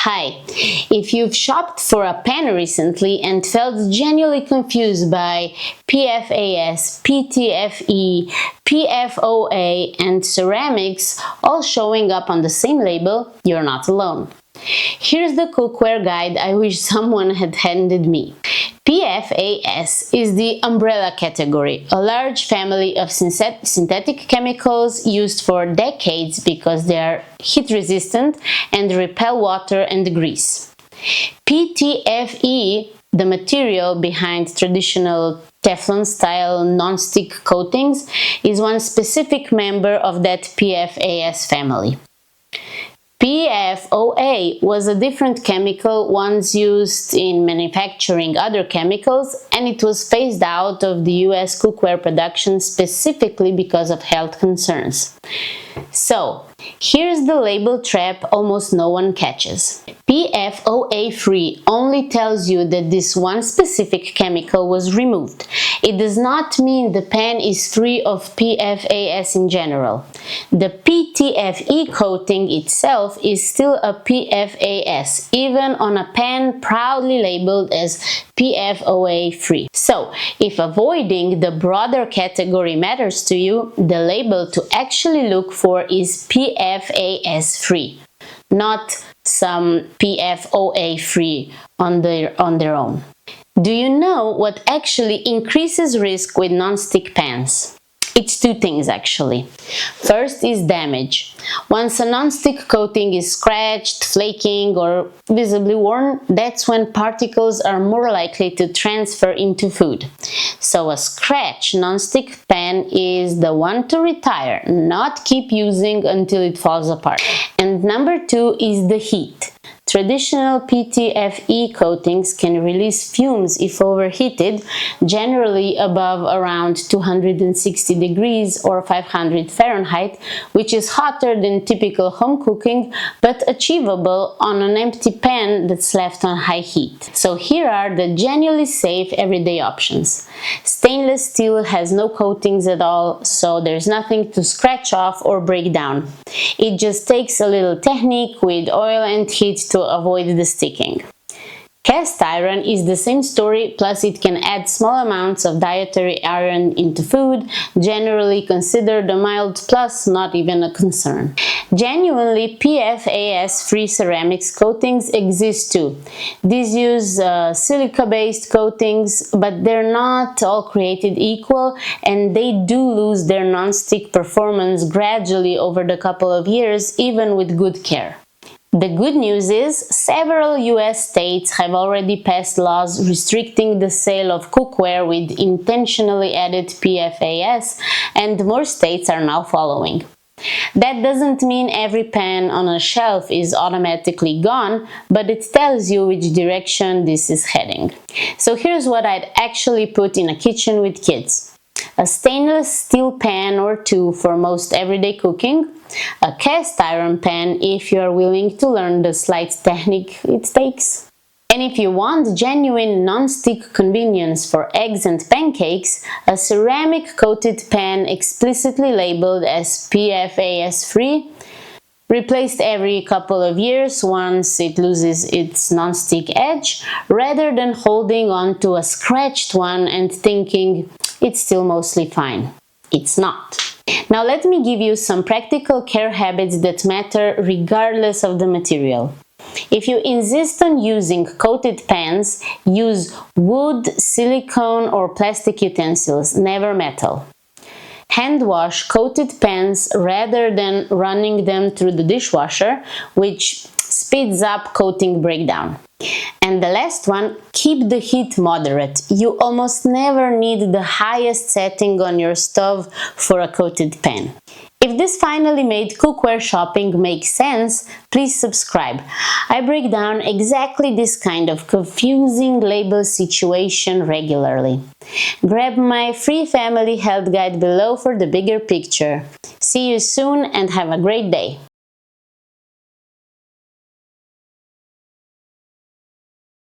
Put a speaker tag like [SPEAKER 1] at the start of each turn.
[SPEAKER 1] Hi! If you've shopped for a pan recently and felt genuinely confused by PFAS, PTFE, PFOA, and ceramics all showing up on the same label, you're not alone. Here's the cookware guide I wish someone had handed me. PFAS is the umbrella category, a large family of synthetic chemicals used for decades because they are heat-resistant and repel water and grease. PTFE, the material behind traditional Teflon-style non-stick coatings, is one specific member of that PFAS family. PFOA was a different chemical once used in manufacturing other chemicals, and it was phased out of the US cookware production specifically because of health concerns. So, here's the label trap almost no one catches. PFOA-free only tells you that this one specific chemical was removed. It does not mean the pan is free of PFAS in general. The PTFE coating itself is still a PFAS, even on a pan proudly labeled as PFOA-free. So, if avoiding the broader category matters to you, the label to actually look for is PFAS-free, not some PFOA-free on their own. Do you know what actually increases risk with non-stick pans? It's two things actually. First is damage. Once a non-stick coating is scratched, flaking, or visibly worn, that's when particles are more likely to transfer into food. So a scratched non-stick pan is the one to retire, not keep using until it falls apart. And number two is the heat. Traditional PTFE coatings can release fumes if overheated, generally above around 260 degrees or 500 Fahrenheit, which is hotter than typical home cooking, but achievable on an empty pan that's left on high heat. So here are the genuinely safe everyday options. Stainless steel has no coatings at all, so there's nothing to scratch off or break down. It just takes a little technique with oil and heat to avoid the sticking. Cast iron is the same story, plus it can add small amounts of dietary iron into food, generally considered a mild plus, not even a concern. Genuinely PFAS-free ceramics coatings exist too. These use silica-based coatings, but they're not all created equal, and they do lose their non-stick performance gradually over the couple of years, even with good care. The good news is, several US states have already passed laws restricting the sale of cookware with intentionally added PFAS, and more states are now following. That doesn't mean every pan on a shelf is automatically gone, but it tells you which direction this is heading. So here's what I'd actually put in a kitchen with kids. A stainless steel pan or two for most everyday cooking, a cast iron pan if you are willing to learn the slight technique it takes. And if you want genuine non-stick convenience for eggs and pancakes, a ceramic coated pan explicitly labeled as PFAS-free, replaced every couple of years once it loses its non-stick edge, rather than holding on to a scratched one and thinking it's still mostly fine. It's not. Now let me give you some practical care habits that matter regardless of the material. If you insist on using coated pans, use wood, silicone, or plastic utensils, never metal. Hand wash coated pans rather than running them through the dishwasher, which speeds up coating breakdown. And the last one, keep the heat moderate. You almost never need the highest setting on your stove for a coated pan. If this finally made cookware shopping make sense, please subscribe. I break down exactly this kind of confusing label situation regularly. Grab my free family health guide below for the bigger picture. See you soon and have a great day!